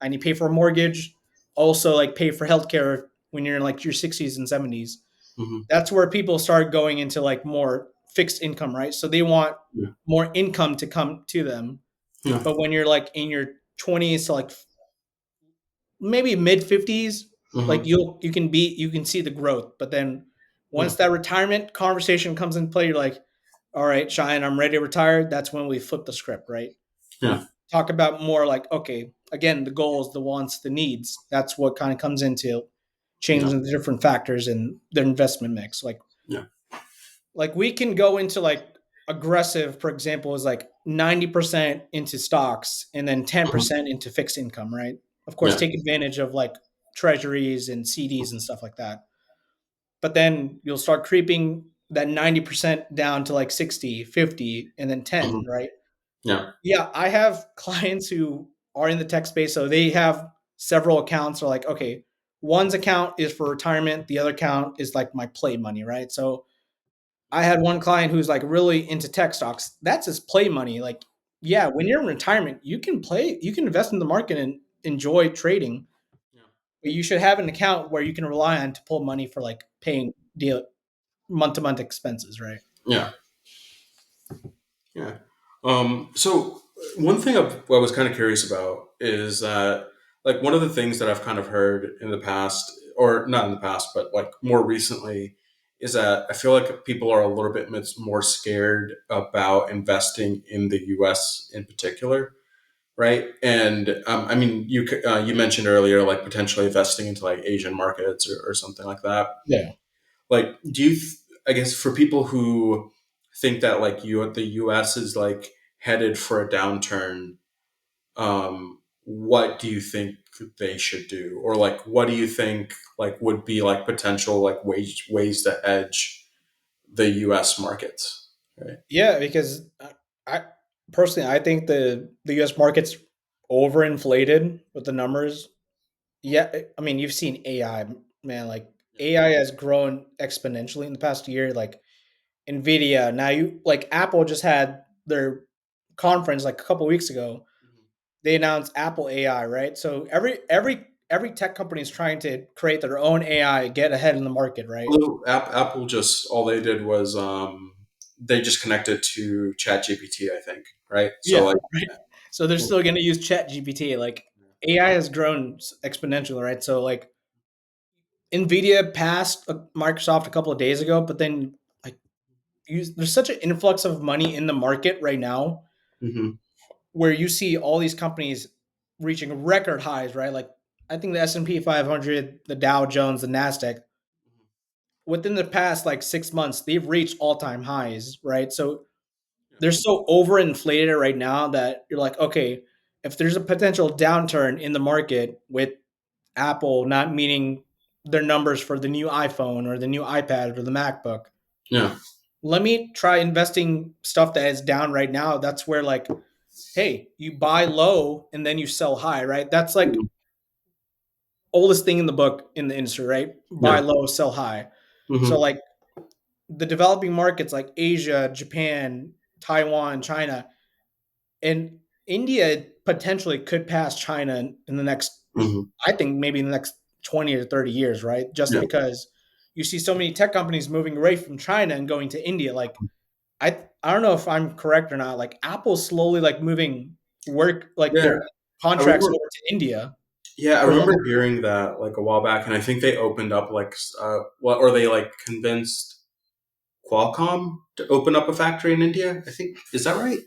to pay for a mortgage, also like pay for healthcare when you're in like your 60s and 70s. Hmm. That's where people start going into like more fixed income, right? So they want Yeah. more income to come to them. Yeah. But when you're like in your 20s to like maybe mid 50s, like Hmm. you can see the growth. But then Yeah. once that retirement conversation comes in play, you're like, all right, Shine, I'm ready to retire. That's when we flip the script, right? Yeah. Talk about more like, okay, again, the goals, the wants, the needs. That's what kind of comes into Yeah. changing the different factors in their investment mix. Yeah. Like we can go into like aggressive, for example, is like 90% into stocks and then Mhm. 10% into fixed income, right? Of course, Yeah. take advantage of like treasuries and CDs and stuff like that. But then you'll start creeping that 90% down to like 60, 50, and then Mhm. 10, right? Yeah. Yeah, I have clients who are in the tech space, so they have several accounts. Are like, okay, one's account is for retirement, the other account is like my play money, right? So I had one client who's like really into tech stocks. That's his play money. Like, yeah, when you're in retirement, you can play, you can invest in the market and enjoy trading, Yeah. but you should have an account where you can rely on to pull money for like paying deal month to month expenses, right? Yeah. Yeah. So one thing I was kind of curious about is that, like, one of the things that I've kind of heard in the past, or not in the past, but like more recently, is that I feel like people are a little bit more scared about investing in the U.S. in particular, right? And I mean, you mentioned earlier like potentially investing into like Asian markets or something like that. Yeah. Like, I guess for people who think that like the US is like headed for a downturn, what do you think they should do? Or like what do you think like would be like potential like ways to hedge the US markets? Right. Yeah, because I personally I think the US market's overinflated with the numbers. Yeah, I mean, you've seen AI, man, like Yeah. AI has grown exponentially in the past year, like Nvidia. Now you like Apple just had their conference like a couple weeks ago. Mhm. They announced Apple AI, right? So every tech company is trying to create their own AI, get ahead in the market, right? Although Apple just all they did was they just connected to ChatGPT, I think, right? So Yeah, like right. So they're still going to use Chat GPT. Like AI has grown exponentially, right? So like Nvidia passed Microsoft a couple of days ago, but then like there's such an influx of money in the market right now Mhm. where you see all these companies reaching record highs, right? Like I think the S&P 500, the Dow Jones, the Nasdaq, within the past like 6 months, they've reached all-time highs, right? So Yeah. they're so overinflated right now that you're like, okay, if there's a potential downturn in the market with Apple not meeting their numbers for the new iPhone or the new iPad or the MacBook, Yeah. let me try investing stuff that is down right now. That's where like, hey, you buy low and then you sell high, right? That's like Mhm. oldest thing in the book in the industry, right? Buy Yeah. low, sell high. So Mhm. like the developing markets like Asia, Japan, Taiwan, China, and India potentially could pass China in the next, Mhm. I think maybe in the next 20 or 30 years, right? Just Yeah. because you see so many tech companies moving away from China and going to India. Like I don't know if I'm correct or not. Like Apple's slowly like moving work like Yeah. their I contracts remember. over to India Yeah, I for remember them. hearing that like a while back, and I think they opened up like what, or they like convinced Qualcomm to open up a factory in India. I think is that right?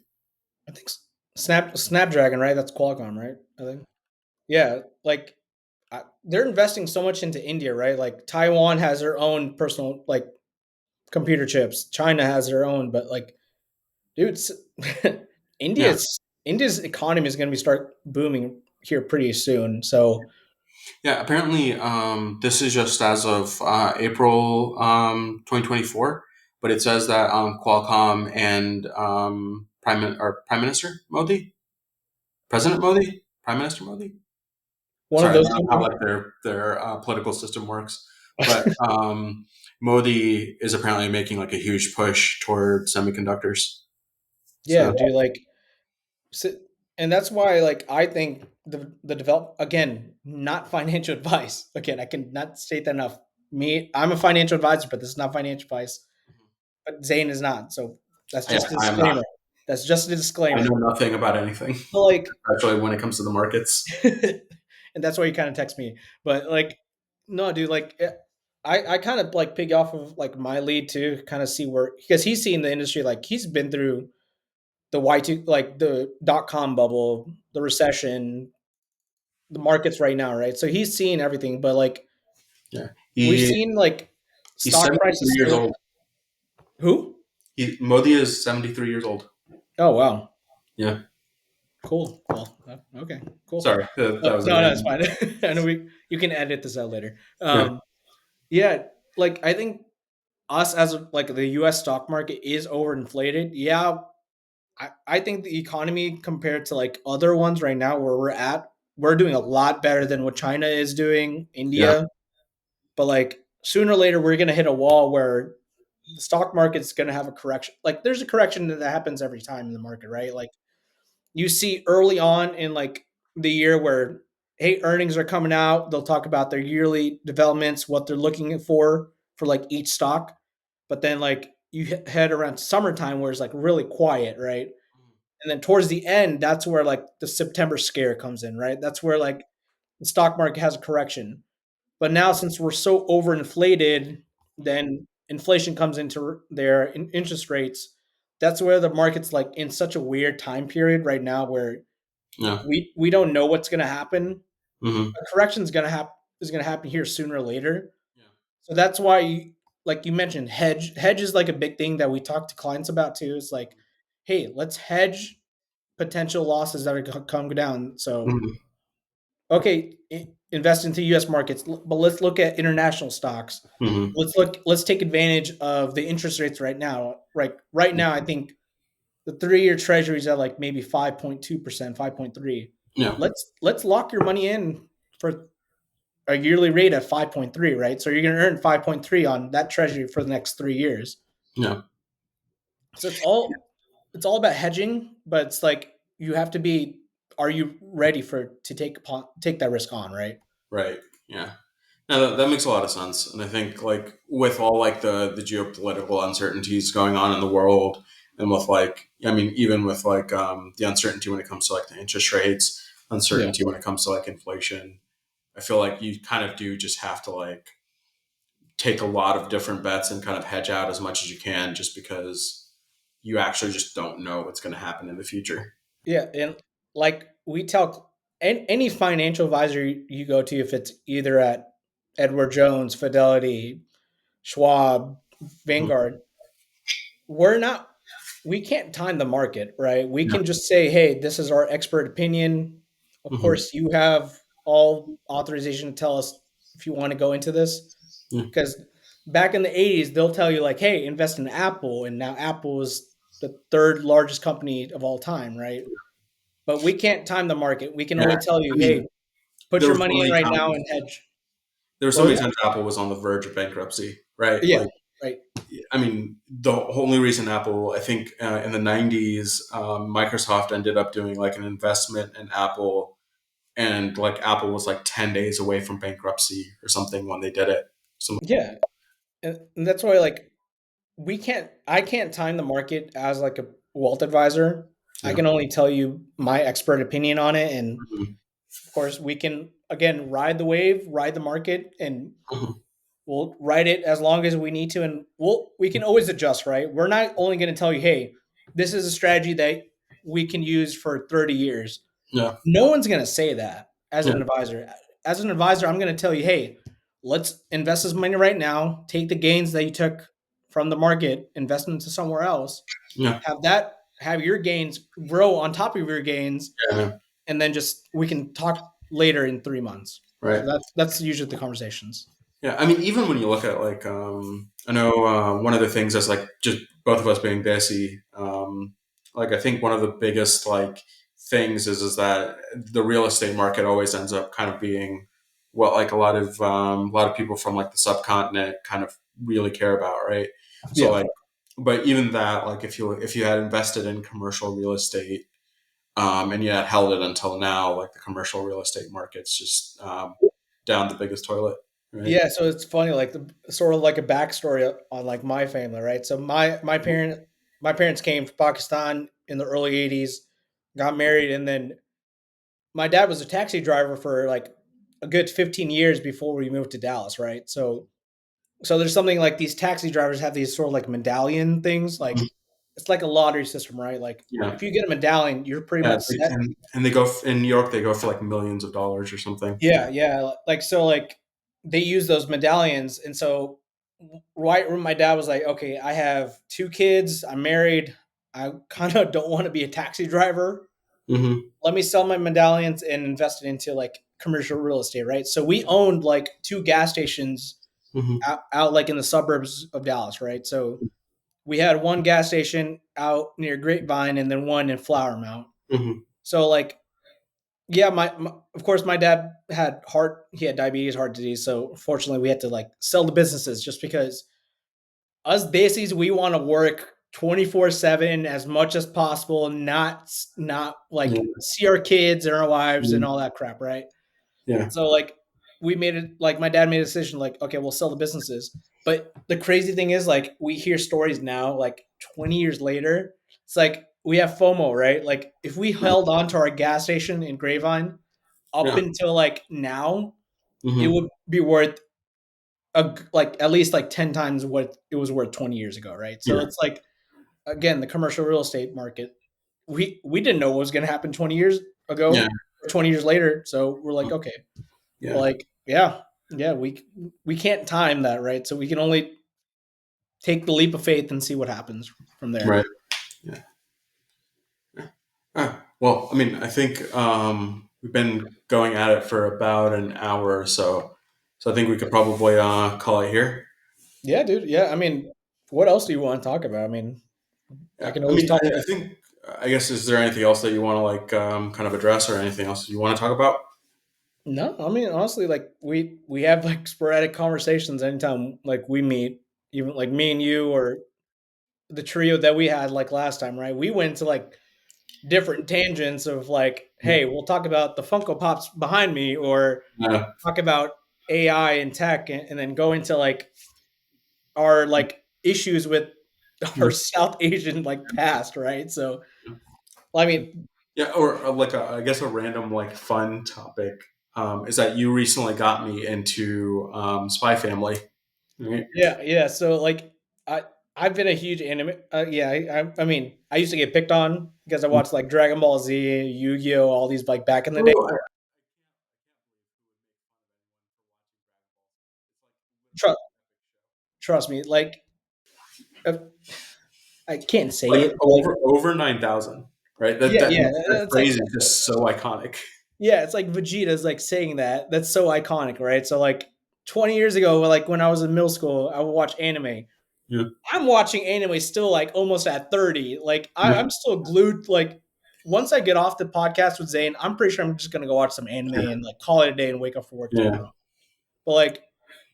I think Snapdragon, right? That's Qualcomm, right? I think. Yeah, like they're investing so much into India, right? Like Taiwan has their own personal like computer chips. China has their own, but like, dude, Yeah. India's economy is going to be start booming here pretty soon. So Yeah. Apparently, this is just as of April 2024, but it says that Qualcomm and Prime Minister Modi, President Modi, Prime Minister Modi. one of Sorry, I those don't know how two. like their political system works, but Modi is apparently making like a huge push toward semiconductors. Yeah, So dude. Like, so, and that's why like I think the develop again not financial advice. Again, I can not state that enough. Me, I'm a financial advisor, but this is not financial advice. But Zane is not. So that's just a I am not. disclaimer. That's just a I know disclaimer. nothing about anything, But like, especially when it comes to the markets. and that's why you kind of text me. But like, no, dude, like, I kind of like pig off of like my lead too, kind of see where because he's seen the industry, like he's been through the Y2, like the dot-com bubble, the recession, the markets right now, right? So he's seeing everything, but like Yeah. we've He seen like he's stock 73 prices years stay. old. Who? Modi is 73 years old. Oh wow, Yeah. cool. Well, okay, cool. Sorry, that was a No, no, it's random. fine. I know you can edit this out later. Yeah. Yeah, like I think us as like the U.S. stock market is overinflated. Yeah, I think the economy compared to like other ones right now where we're at, we're doing a lot better than what China is doing, Yeah. India. But like sooner or later, we're gonna hit a wall where the stock market's gonna have a correction. Like there's a correction that happens every time in the market, right? Like you see early on in like the year where hey earnings are coming out, they'll talk about their yearly developments, what they're looking for like each stock. But then like you head around summertime where it's like really quiet, right? And then towards the end, that's where like the September scare comes in, right? That's where like the stock market has a correction. But now since we're so overinflated, then inflation comes into their interest rates. That's where the market's like in such a weird time period right now where Yeah. we don't know what's going to happen. Hmm. A correction's going to happen is going to happen here sooner or later. Yeah. So that's why like you mentioned hedge is like a big thing that we talk to clients about too. It's like, hey, let's hedge potential losses that are going to come down. So Hmm. okay, invest into US markets, but let's look at international stocks. Hmm. Let's take advantage of the interest rates right now. Right now I think the 3-year treasury is at like maybe 5.2%, 5.3. Yeah. Let's lock your money in for a yearly rate at 5.3, right? So you're going to earn 5.3 on that treasury for the next 3 years. Yeah. So it's all about hedging, but it's like you have to be are you ready for to take that risk on, right? Right. Yeah. No, that makes a lot of sense. And I think like with all like the geopolitical uncertainties going on in the world, and with like I mean even with like the uncertainty when it comes to like the interest rates, Yeah. uncertainty when it comes to like inflation, I feel like you kind of do just have to like take a lot of different bets and kind of hedge out as much as you can, just because you actually just don't know what's going to happen in the future. Yeah, and like we tell any financial advisor you go to, if it's either at Edward Jones, Fidelity, Schwab, Mhm. Vanguard, we're not we can't time the market, right? We Yeah. can just say, "Hey, this is our expert opinion." Of Hmm. course, you have all authorization to tell us if you want to go into this Yeah. because back in the 80s, they'll tell you like, "Hey, invest in Apple," and now Apple is the third largest company of all time, right? But we can't time the market. We can Yeah. only tell I you, mean, "Hey, put there your were so money in many right now times. and hedge." There were so What was many that? times Apple was on the verge of bankruptcy, right? Yeah, Like, right. I mean, the only reason Apple, I think, in the '90s, Microsoft ended up doing like an investment in Apple, and like Apple was like 10 days away from bankruptcy or something when they did it. So, Yeah, and that's why, like, I can't time the market as, like, a wealth advisor. I yeah. can only tell you my expert opinion on it, and, Mhm. of course, we can, again, ride the wave, ride the market, and Mhm. we'll ride it as long as we need to, and we can always adjust, right? We're not only gonna tell you, "Hey, this is a strategy that we can use for 30 years." Yeah. No one's going to say that as Yeah. an advisor. As an advisor, I'm going to tell you, hey, let's invest this money right now, take the gains that you took from the market, invest into somewhere else, Yeah. have your gains grow on top of your gains, Yeah. and then just we can talk later in 3 months. So Right. that's usually the conversations. Yeah, I mean, even when you look at like, I know one of the things is like just both of us being busy. Like, I think one of the biggest like things is that the real estate market always ends up kind of being what like a lot of people from like the subcontinent kind of really care about, right? So Yeah. like, but even that, like, if you had invested in commercial real estate, and you had held it until now, like the commercial real estate market's just down the biggest toilet, right? Yeah, so it's funny, like the sort of like a backstory on like my family, right? So my parents came from Pakistan in the early '80s, got married, and then my dad was a taxi driver for like a good 15 years before we moved to Dallas, right? So there's something like these taxi drivers have these sort of like medallion things, like it's like a lottery system, right? Like Yeah. if you get a medallion, you're pretty Yeah, much set. and they go in New York. They go for like millions of dollars or something. Yeah, yeah. Like so, like they use those medallions, and so right when my dad was like, "Okay, I have two kids. I'm married. I kind of don't want to be a taxi driver. Hmm. Let me sell my medallions and invest it into like commercial real estate." Right. So we owned like two gas stations Hmm. out like in the suburbs of Dallas. Right. So we had one gas station out near Grapevine and then one in Flower Mount. Hmm. So like yeah, my of course my dad had he had diabetes, heart disease, so fortunately we had to like sell the businesses just because us basies we want to work 24/7 as much as possible, not Yeah. like see our kids and our wives and Mhm. all that crap, right? Yeah. So like we made it like my dad made a decision like okay, we'll sell the businesses. But the crazy thing is like we hear stories now like 20 years later, it's like we have FOMO, right? Like if we Yeah. held on to our gas station in Grapevine up Yeah. until like now, it Hmm. would be worth like at least like 10 times what it was worth 20 years ago, right? So Yeah. it's like again, the commercial real estate market, we didn't know what was going to happen 20 years Yeah. ago or 20 years later. So we're like, okay, Yeah. like yeah, we can't time that, right? So we can only take the leap of faith and see what happens from there. Right. Yeah. Yeah. Well, I mean, I think we've been going at it for about an hour or so, so I think we could probably call it here. Yeah, dude. Yeah, I mean, what else do you want to talk about? I mean, I Yeah. can I always mean, talk. I think I guess is there anything else that you want to like kind of address or anything else you want to talk about? No, I mean honestly, like we have like sporadic conversations anytime like we meet, even like me and you or the trio that we had like last time, right? We went to like different tangents of like, hey, we'll talk about the Funko Pops behind me, or Yeah. talk about AI and tech, and then go into like our like issues with our Yeah. South Asian like past, right? So, I mean, Yeah, or like I guess a random like fun topic is that you recently got me into Spy Family. Right? yeah, yeah. So like, I I've been a huge anime. Yeah, I mean, I used to get picked on because I watched like Dragon Ball Z, Yu Gi Oh, all these like back in the day. Oh, Trust trust me, like uh, I can't say like it. Like over 9,000, right? yeah, yeah, That that's like phrase is just so iconic. yeah, it's like Vegeta's like saying that. That's so iconic, right? So like 20 years ago, like when I was in middle school, I would watch anime. Yeah, I'm watching anime still like almost at 30. Like yeah, I'm still glued. Like once I get off the podcast with Zane, I'm pretty sure I'm just gonna go watch some anime and like call it a day and wake up for work yeah. tomorrow. But like,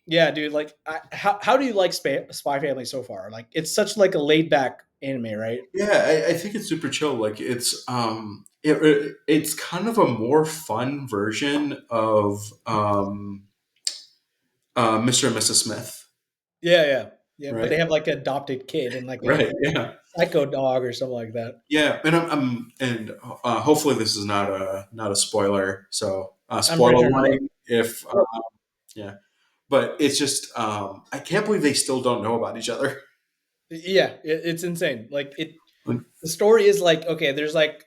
yeah, dude, like how do you like Spy Family so far? Like it's such like a laid back anime, right? Yeah, I think it's super chill. Like it's kind of a more fun version of Mr. and Mrs. Smith, Yeah, yeah, yeah. But right? they have like an adopted kid and like a Right. Yeah. psycho dog or something like that. Yeah, and hopefully this is not a spoiler. So I'm pretty spoiler sure not. warning if yeah, but it's just I can't believe they still don't know about each other. Yeah, it's insane. Like it, the story is like okay, there's like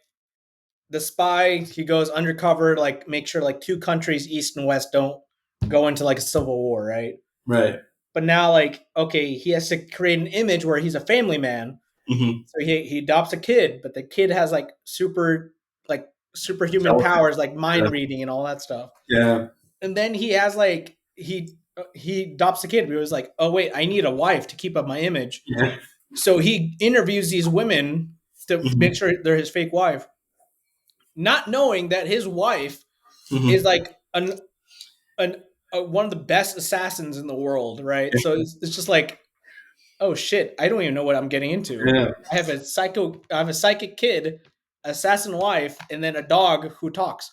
the spy. He goes undercover, like make sure like two countries, East and West, don't go into like a civil war, right? Right. But now, like okay, he has to create an image where he's a family man. Hmm. So he adopts a kid, but the kid has like superhuman powers, like mind reading and all that stuff. Yeah. And then he has like he adopts a kid. But he was like, oh wait, I need a wife to keep up my image. Yeah. So he interviews these women to make Hmm. sure they're his fake wife, not knowing that his wife is Hmm. like an one of the best assassins in the world, right? So it's just like, oh shit, I don't even know what I'm getting into. Yeah. I have a psychic kid, assassin wife, and then a dog who talks.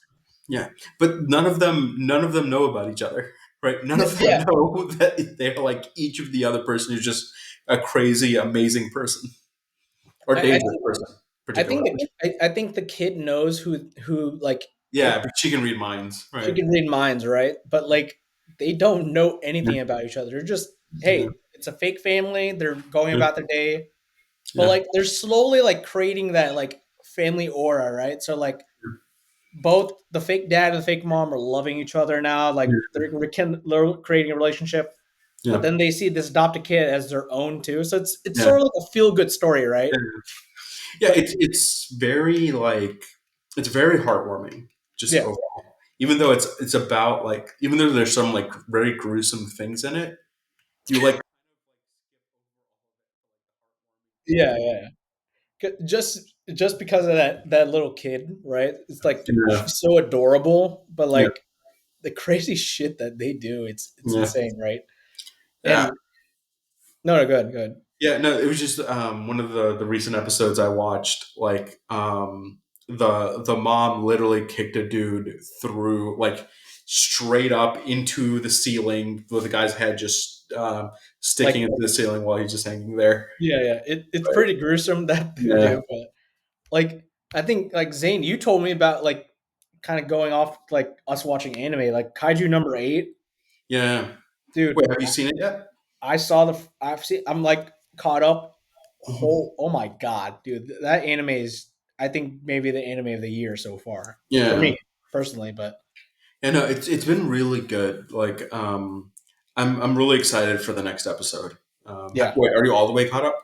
Yeah. But none of them know about each other. Right. None of them Yeah, know that they're like each of the other person is just a crazy, amazing person or I dangerous think person, particularly. I think the kid knows who like Yeah, but she can read minds. she Right. can read minds, right? But like they don't know Yeah. anything about each other. They're just Yeah. hey, it's a fake family. They're going Yeah. about their day. but Yeah. like they're slowly like creating that like family aura, right? So like both the fake dad and the fake mom are loving each other now. Like they're creating a relationship, but Yeah. then they see this adopted kid as their own too. So it's Yeah. sort of like a feel good story, right? Yeah, But it's very like it's very heartwarming. Just yeah, overall, even though it's about like even though there's some like very gruesome things in it, you like yeah, yeah. Just because of that little kid, right? It's like yeah she's so adorable, but yeah like the crazy shit that they do, it's yeah insane, right? yeah And no, no, good, good. yeah no. It was just one of the recent episodes I watched. Like the mom literally kicked a dude through like straight up into the ceiling with the guy's head just Like sticking into the ceiling while he's just hanging there. yeah, yeah. It's But, pretty gruesome that they yeah. do, but like I think like Zane, you told me about like kind of going off like us watching anime, like Kaiju number 8. Yeah. Dude, Wait, have you seen it yet? I saw I've seen I'm like caught up whole oh my god, dude. That anime is I think maybe the anime of the year so far for Yeah. me personally, but Yeah, no, it's been really good. Like, I'm really excited for the next episode. yeah. Wait, are you all the way caught up?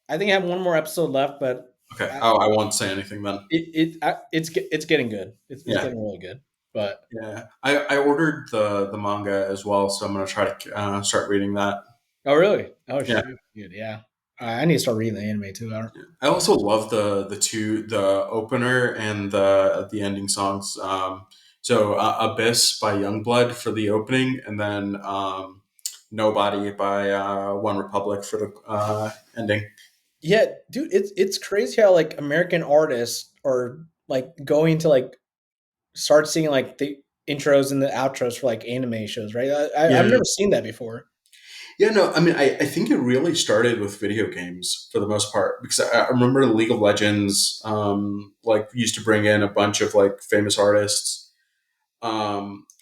I think I have one more episode left, but Okay. I, Oh, I won't say anything then. it's getting good. It's Yeah, getting really good. But yeah. I ordered the manga as well, so I'm gonna try to start reading that. oh really? Oh Yeah. shoot, dude, yeah. I need to start reading the anime too. I don't, I also love the opener and the ending songs. So Abyss by Youngblood for the opening, and then Nobody by One Republic for the ending. yeah, dude, it's crazy how like American artists are like going to like start seeing like the intros and the outros for like anime shows, right? I've Yeah, never seen that before. yeah. No, I mean, I think it really started with video games for the most part because I remember League of Legends, like used to bring in a bunch of like famous artists.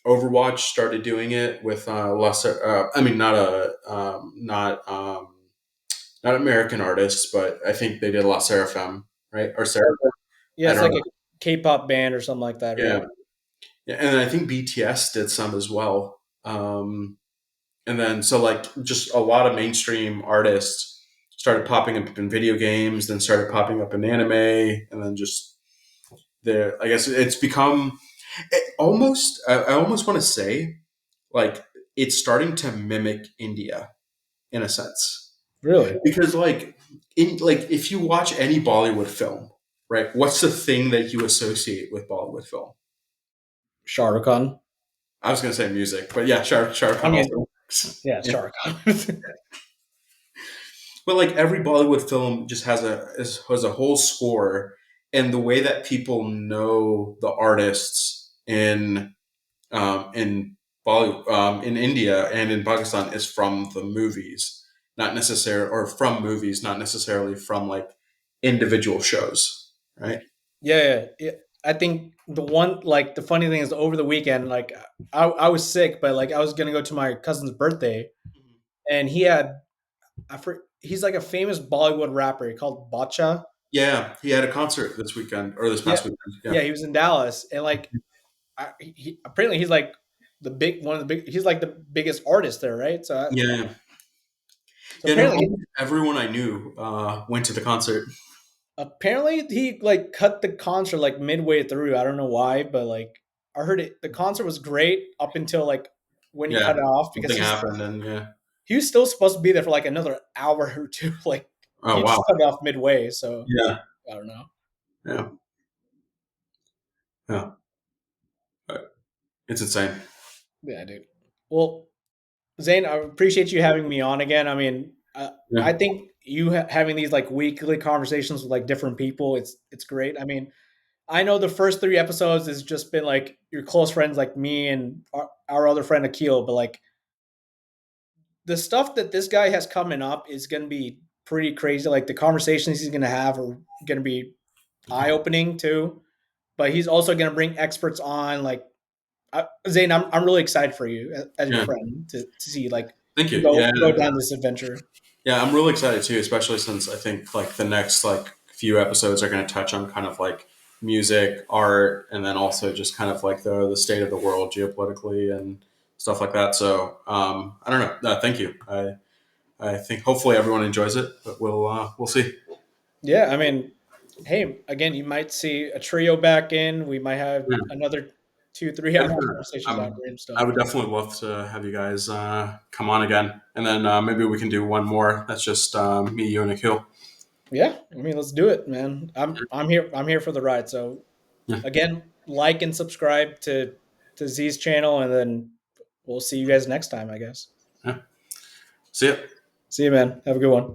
Overwatch started doing it with lesser. I mean, not American artists, but I think they did La Seraphim, right? Or Sarah, Yeah, I it's don't like know. a K-pop band or something like that, Yeah, right? yeah, and I think BTS did some as well. And then so like just a lot of mainstream artists started popping up in video games, then started popping up in anime, and then just there. I guess it's become almost. I almost want to say like it's starting to mimic India in a sense Really? because like if you watch any Bollywood film, right? What's the thing that you associate with Bollywood film? Shah Rukh Khan. I was going to say music, but yeah, Shah Rukh I Khan mean, also works. yeah, Yeah. Shah Rukh Khan. But like every Bollywood film just has a whole score, and the way that people know the artists in Bollywood, in India and in Pakistan is from the movies, not necessarily, or from movies, not necessarily from like individual shows, right? Yeah, yeah, yeah. I think the one like the funny thing is over the weekend, like I was sick, but like I was gonna go to my cousin's birthday, and he had he's like a famous Bollywood rapper called Bacha. Yeah, he had a concert this weekend or this Yeah, past weekend. Yeah, yeah, he was in Dallas, and like apparently he's like the big one of the big. He's like the biggest artist there, right? yeah, So yeah. No, apparently almost everyone I knew went to the concert. apparently he like cut the concert like midway through. I don't know why, but like I heard it. The concert was great up until like when he Yeah, cut it off because something happened, and yeah. he was still supposed to be there for like another hour or two. Like Oh he wow. just cut it off midway. So Yeah, I don't know. yeah, yeah. It's insane. Yeah, dude. Well, Zane, I appreciate you having me on again. I mean, I Yeah, think you having these like weekly conversations with like different people, it's great. I mean, I know the first 3 episodes has just been like your close friends like me and our other friend Akil, but like the stuff that this guy has coming up is going to be pretty crazy. Like the conversations he's going to have are going to be eye opening too. But he's also going to bring experts on. Like Zane, I'm really excited for you as your yeah. friend to see like Thank you. go Yeah, go down this adventure. Yeah, I'm really excited too, especially since I think like the next like few episodes are going to touch on kind of like music, art, and then also just kind of like the state of the world geopolitically and stuff like that. So I don't know. Thank you. I think hopefully everyone enjoys it, but we'll see. Yeah, I mean, hey, again, you might see a trio back in. We might have Yeah, another 2, 3 hour yeah, sure. conversations on I GameStop. would definitely love to have you guys come on again, and then maybe we can do one more. That's just me, you, and Akil. Yeah, I mean, let's do it, man. I'm here. I'm here for the ride. So Yeah, again, like and subscribe to Z's channel, and then we'll see you guys next time, I guess. yeah. See ya. See you, man. Have a good one.